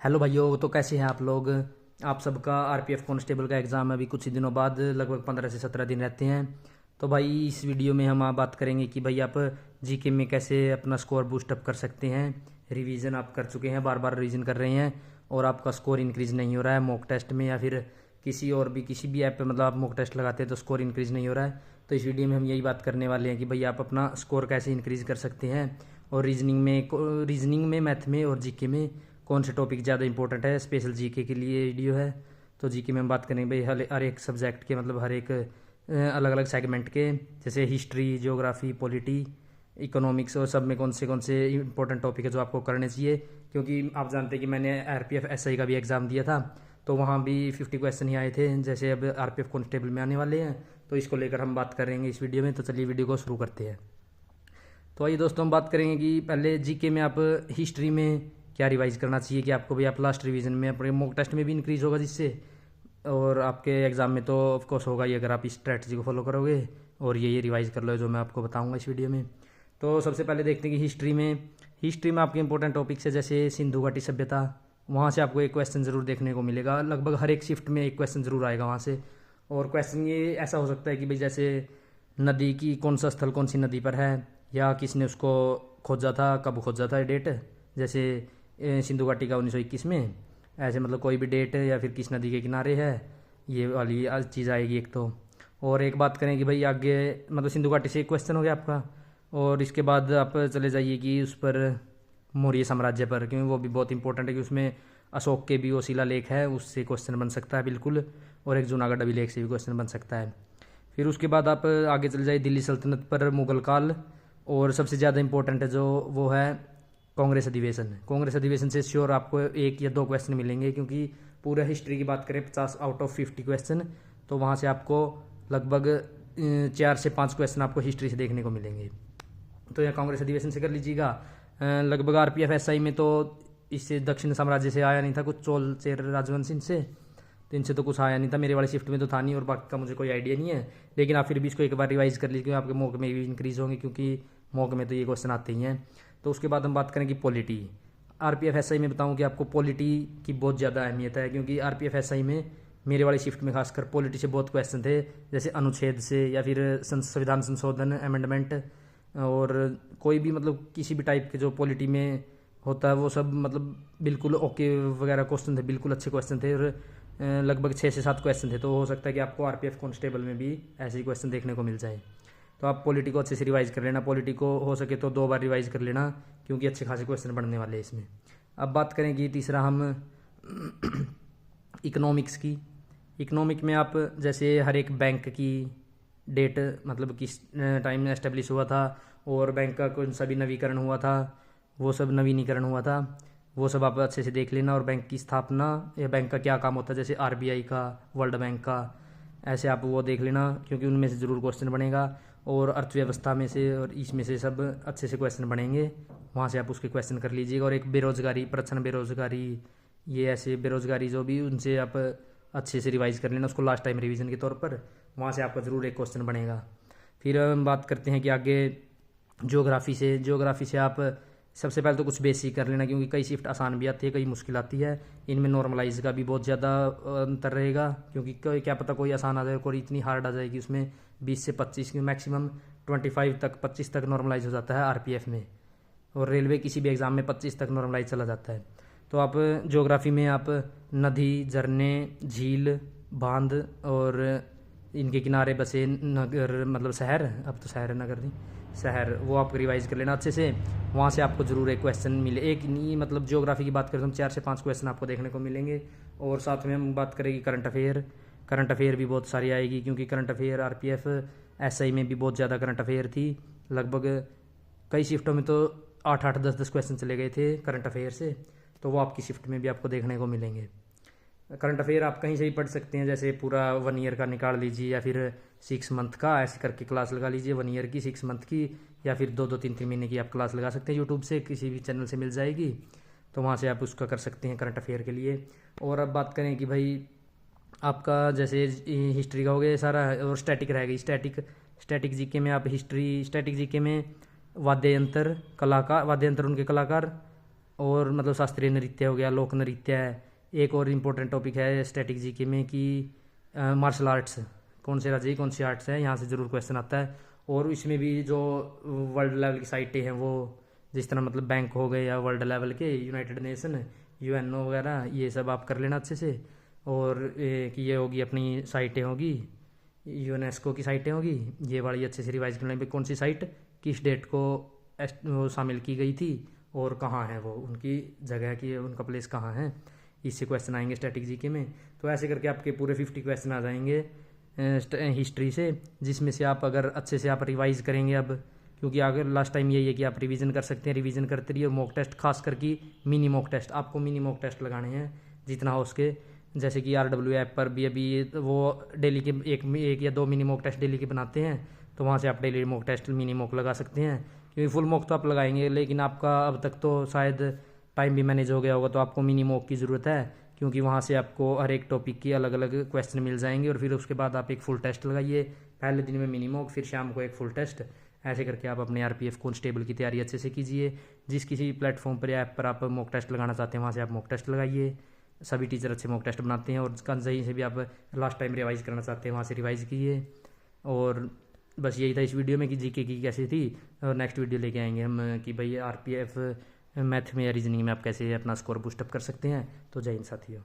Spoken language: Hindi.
हेलो भाइयों। तो कैसे हैं आप लोग। आप सबका आरपीएफ कांस्टेबल का एग्ज़ाम अभी कुछ ही दिनों बाद लगभग 15 से 17 दिन रहते हैं। तो भाई इस वीडियो में हम बात करेंगे कि भाई आप जीके में कैसे अपना स्कोर बूस्टअप कर सकते हैं। रिवीजन आप कर चुके हैं, बार बार रिवीजन कर रहे हैं और आपका स्कोर इंक्रीज़ नहीं हो रहा है मॉक टेस्ट में या फिर किसी भी ऐप पे मतलब आप मॉक टेस्ट लगाते हैं तो स्कोर इंक्रीज़ नहीं हो रहा है। तो इस वीडियो में हम यही बात करने वाले हैं कि भाई आप अपना स्कोर कैसे इंक्रीज़ कर सकते हैं और रीजनिंग में मैथ में और जीके में कौन से टॉपिक ज़्यादा इंपॉर्टेंट है। स्पेशल जीके के लिए वीडियो है। तो जीके में हम बात करेंगे भाई हर एक सब्जेक्ट के मतलब हर एक अलग अलग सेगमेंट के, जैसे हिस्ट्री, ज्योग्राफी, पॉलिटी, इकोनॉमिक्स और सब में कौन से इंपॉर्टेंट टॉपिक है जो आपको करने चाहिए। क्योंकि आप जानते हैं कि मैंने आरपीएफ एसआई का भी एग्ज़ाम दिया था तो वहाँ भी 50 क्वेश्चन ही आए थे, जैसे अब आरपीएफ कांस्टेबल में आने वाले हैं। तो इसको लेकर हम बात करेंगे इस वीडियो में। तो चलिए वीडियो को शुरू करते हैं। तो आइए दोस्तों, हम बात करेंगे कि पहले जीके में आप हिस्ट्री में क्या रिवाइज करना चाहिए कि आपको भी आप लास्ट रिवीजन में अपने मॉक टेस्ट में भी इंक्रीज होगा जिससे, और आपके एग्ज़ाम में तो ऑफकोर्स होगा ही अगर आप इस स्ट्रैटेजी को फॉलो करोगे और ये रिवाइज कर लो जो मैं आपको बताऊंगा इस वीडियो में। तो सबसे पहले देखते हैं कि हिस्ट्री में आपके इंपॉर्टेंट टॉपिक्स है, जैसे सिंधु घाटी सभ्यता। वहाँ से आपको एक क्वेश्चन ज़रूर देखने को मिलेगा, लगभग हर एक शिफ्ट में एक क्वेश्चन ज़रूर आएगा वहाँ से। और क्वेश्चन ये ऐसा हो सकता है कि भाई जैसे नदी की कौन सा स्थल कौन सी नदी पर है, या किसने उसको खोजा था, कब खोजा था डेट, जैसे सिंधु घाटी का 1921 में, ऐसे मतलब कोई भी डेट या फिर किस नदी के किनारे है, ये वाली चीज़ आएगी एक तो। और एक बात करें कि भाई आगे मतलब सिंधु घाटी से एक क्वेश्चन हो गया आपका, और इसके बाद आप चले जाइए कि उस पर मौर्य साम्राज्य पर, क्योंकि वो भी बहुत इंपॉर्टेंट है कि उसमें अशोक के भी वो शिलालेख है, उससे क्वेश्चन बन सकता है बिल्कुल, और एक जूनागढ़ अभिलेख से भी क्वेश्चन बन सकता है। फिर उसके बाद आप आगे चले जाइए दिल्ली सल्तनत पर मुगल काल, और सबसे ज़्यादा इंपॉर्टेंट है जो वो है कांग्रेस अधिवेशन। कांग्रेस अधिवेशन से श्योर आपको एक या दो क्वेश्चन मिलेंगे, क्योंकि पूरा हिस्ट्री की बात करें 50 आउट ऑफ 50 क्वेश्चन, तो वहाँ से आपको लगभग 4 से 5 क्वेश्चन आपको हिस्ट्री से देखने को मिलेंगे। तो यहाँ कांग्रेस अधिवेशन से कर लीजिएगा। लगभग आरपीएफ एसआई में तो इससे दक्षिण साम्राज्य से आया नहीं था, कुछ चोल चेर राजवंश इनसे, तो इनसे तो कुछ आया नहीं था, मेरे वाले शिफ्ट में तो था नहीं, और बाकी का मुझे कोई आइडिया नहीं है। लेकिन आप फिर भी इसको एक बार रिवाइज कर लीजिए, आपके मॉक में भी इंक्रीज होंगे, क्योंकि मॉक में तो ये क्वेश्चन आते ही हैं। तो उसके बाद हम बात करें कि पॉलिटी, आरपीएफ एसआई में बताऊं कि आपको पॉलिटी की बहुत ज़्यादा अहमियत है, क्योंकि आरपीएफ एसआई में मेरे वाले शिफ्ट में खासकर पॉलिटी से बहुत क्वेश्चन थे, जैसे अनुच्छेद से या फिर संविधान संशोधन अमेंडमेंट, और कोई भी मतलब किसी भी टाइप के जो पॉलिटी में होता है वो सब मतलब बिल्कुल ओके वगैरह क्वेश्चन थे, बिल्कुल अच्छे क्वेश्चन थे, और लगभग 6 से 7 क्वेश्चन थे। तो हो सकता है कि आपको आरपीएफ कांस्टेबल में भी ऐसे ही क्वेश्चन देखने को मिल जाए। तो आप पॉलिटी को अच्छे से रिवाइज कर लेना, पॉलिटी को हो सके तो 2 बार रिवाइज कर लेना, क्योंकि अच्छे खासे क्वेश्चन बनने वाले हैं इसमें। अब बात करें कि तीसरा हम इकोनॉमिक्स की। इकोनॉमिक में आप जैसे हर एक बैंक की डेट, मतलब किस टाइम में एस्टेब्लिश हुआ था, और बैंक का कौन सा भी नवीकरण हुआ था, वो सब नवीनीकरण हुआ था, वो सब आप अच्छे से देख लेना। और बैंक की स्थापना या बैंक का क्या काम होता है, जैसे आरबीआई का, वर्ल्ड बैंक का, ऐसे आप वो देख लेना, क्योंकि उनमें से ज़रूर क्वेश्चन बनेगा। और अर्थव्यवस्था में से और इसमें से सब अच्छे से क्वेश्चन बनेंगे, वहाँ से आप उसके क्वेश्चन कर लीजिएगा। और एक बेरोजगारी, प्रच्छन्न बेरोजगारी, ये ऐसे बेरोजगारी जो भी, उनसे आप अच्छे से रिवाइज कर लेना उसको लास्ट टाइम रिवीजन के तौर पर, वहाँ से आपका ज़रूर एक क्वेश्चन बनेगा। फिर हम बात करते हैं कि आगे ज्योग्राफी से आप सबसे पहले तो कुछ बेसिक कर लेना, क्योंकि कई शिफ्ट आसान भी आती है, कई मुश्किल आती है। इनमें नॉर्मलाइज का भी बहुत ज़्यादा अंतर रहेगा, क्योंकि क्या पता कोई आसान आ जाए, कोई इतनी हार्ड आ जाएगी उसमें 20 से 25 की मैक्सिमम 25 तक 25 तक नॉर्मलाइज हो जाता है आरपीएफ में, और रेलवे किसी भी एग्ज़ाम में 25 तक नॉर्मलाइज चला जाता है। तो आप ज्योग्राफी में आप नदी, झरने, झील, बांध और इनके किनारे बसे नगर, मतलब शहर, अब तो शहर नगर नहीं, शहर, वो आप रिवाइज कर लेना अच्छे से। वहाँ से आपको ज़रूर एक क्वेश्चन मिले, एक नहीं मतलब ज्योग्राफी की बात करें तो हम 4 से 5 क्वेश्चन आपको देखने को मिलेंगे। और साथ में हम बात करेंगे करंट अफेयर भी बहुत सारी आएगी, क्योंकि करंट अफेयर आरपीएफ एसआई में भी बहुत ज़्यादा करंट अफेयर थी। लगभग कई शिफ्टों में तो 8-8, 10-10 क्वेश्चन चले गए थे करंट अफेयर से, तो वो आपकी शिफ्ट में भी आपको देखने को मिलेंगे। करंट अफेयर आप कहीं से भी पढ़ सकते हैं, जैसे पूरा 1 ईयर का निकाल लीजिए, या फिर 6 मंथ का, ऐसे करके क्लास लगा लीजिए, 1 ईयर की, 6 मंथ की, या फिर 2-2, 3-3 महीने की आप क्लास लगा सकते हैं, यूट्यूब से किसी भी चैनल से मिल जाएगी, तो वहाँ से आप उसका कर सकते हैं करंट अफेयर के लिए। और अब बात करें कि भाई आपका जैसे हिस्ट्री का हो गया सारा, और स्टैटिक रह गई, स्टैटिक जीके में आप स्टैटिक जीके में वाद्य यंत्र उनके कलाकार, और मतलब शास्त्रीय नृत्य हो गया, लोक नृत्य है। एक और इम्पोर्टेंट टॉपिक है स्टैटिक जीके में कि मार्शल आर्ट्स, कौन से राज्य की कौन सी आर्ट्स है, यहाँ से ज़रूर क्वेश्चन आता है। और इसमें भी जो वर्ल्ड लेवल की साइटें हैं वो, जिस तरह मतलब बैंक हो गए या वर्ल्ड लेवल के यूनाइटेड नेशन, यूएनओ वगैरह, ये सब आप कर लेना अच्छे से। और कि ये होगी अपनी साइटें होगी, यूनेस्को की साइटें होगी, ये वाली अच्छे से रिवाइज कर लेंगे कौन सी साइट किस डेट को वो शामिल की गई थी और कहाँ है वो, उनकी जगह की, उनका प्लेस कहाँ है। इससे क्वेश्चन आएंगे स्टैटिक जीके में। तो ऐसे करके आपके पूरे 50 क्वेश्चन आ जाएंगे हिस्ट्री से, जिसमें से आप अगर अच्छे से आप रिवाइज करेंगे अब, क्योंकि अगर लास्ट टाइम यही है कि आप रिवीजन कर सकते हैं, रिवीजन करते रहिए। और मॉक टेस्ट खास करके मिनी मॉक टेस्ट, आपको मिनी मॉक टेस्ट लगाने हैं जितना हो सके। जैसे कि RW ऐप पर भी अभी वो डेली के एक या दो मिनी मॉक टेस्ट डेली के बनाते हैं, तो वहाँ से आप daily mock test mini mock लगा सकते हैं। क्योंकि फुल मॉक तो आप लगाएंगे, लेकिन आपका अब तक तो शायद टाइम भी मैनेज हो गया होगा, तो आपको मिनी मॉक की ज़रूरत है, क्योंकि वहाँ से आपको हर एक टॉपिक की अलग अलग क्वेश्चन मिल जाएंगे। और फिर उसके बाद आप एक फुल टेस्ट लगाइए, पहले दिन में मिनी मॉक, फिर शाम को एक फुल टेस्ट। ऐसे करके आप अपने RPF कांस्टेबल की तैयारी अच्छे से कीजिए। जिस किसी प्लेटफॉर्म पर या ऐप पर आप मॉक टेस्ट लगाना चाहते हैं, वहाँ से आप मॉक टेस्ट लगाइए। सभी टीचर अच्छे मॉक टेस्ट बनाते हैं। और कहीं से भी आप लास्ट टाइम रिवाइज करना चाहते हैं, वहाँ से रिवाइज कीजिए। और बस यही था इस वीडियो में कि जीके की कैसी थी। और नेक्स्ट वीडियो लेके आएंगे हम कि भाई RPF मैथ में या रीजनिंग में आप कैसे अपना स्कोर बूस्टअप कर सकते हैं। तो जय हिंद साथियों।